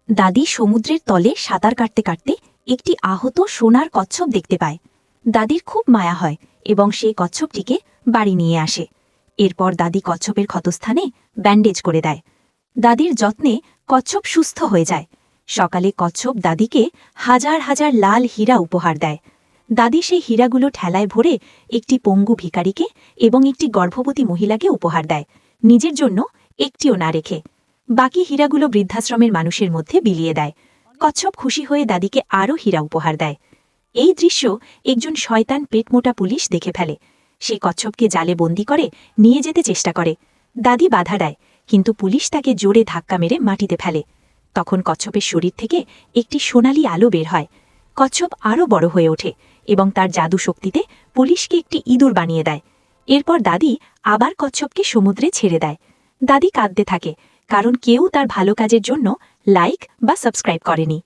দাদি সমুদ্রের তলে সাঁতার কাটতে কাটতে একটি আহত সোনার কচ্ছপ দেখতে পায়। দাদির খুব মায়া হয় এবং সেই কচ্ছপটিকে বাড়ি নিয়ে আসে। এরপর দাদি কচ্ছপের ক্ষতস্থানে ব্যান্ডেজ করে দেয়। দাদির যত্নে কচ্ছপ সুস্থ হয়ে যায়। সকালে কচ্ছপ দাদিকে হাজার হাজার লাল হীরা উপহার দেয়। দাদি সেই হীরাগুলো ঠেলায় ভরে একটি পঙ্গু ভিখারিকে এবং একটি গর্ভবতী মহিলাকে উপহার দেয়, নিজের জন্য একটিও না রেখে। বাকি হীরাগুলো বৃদ্ধাশ্রমের মানুষের মধ্যে বিলিয়ে দেয়। কচ্ছপ খুশি হয়ে দাদিকে আরও হীরা উপহার দেয়। এই দৃশ্য একজন শয়তান পেটমোটা পুলিশ দেখে ফেলে। সে কচ্ছপকে জালে বন্দি করে নিয়ে যেতে চেষ্টা করে। দাদি বাধা দেয়, কিন্তু পুলিশ তাকে জোরে ধাক্কা মেরে মাটিতে ফেলে। তখন কচ্ছপের শরীর থেকে একটি সোনালি আলো বের হয়। কচ্ছপ আরও বড় হয়ে ওঠে এবং তার জাদু শক্তিতে পুলিশকে একটি ইঁদুর বানিয়ে দেয়। এরপর দাদি আবার কচ্ছপকে সমুদ্রে ছেড়ে দেয়। দাদি কাঁদতে থাকে, কারণ কেউ তার ভালো কাজের জন্য লাইক বা সাবস্ক্রাইব করেনি।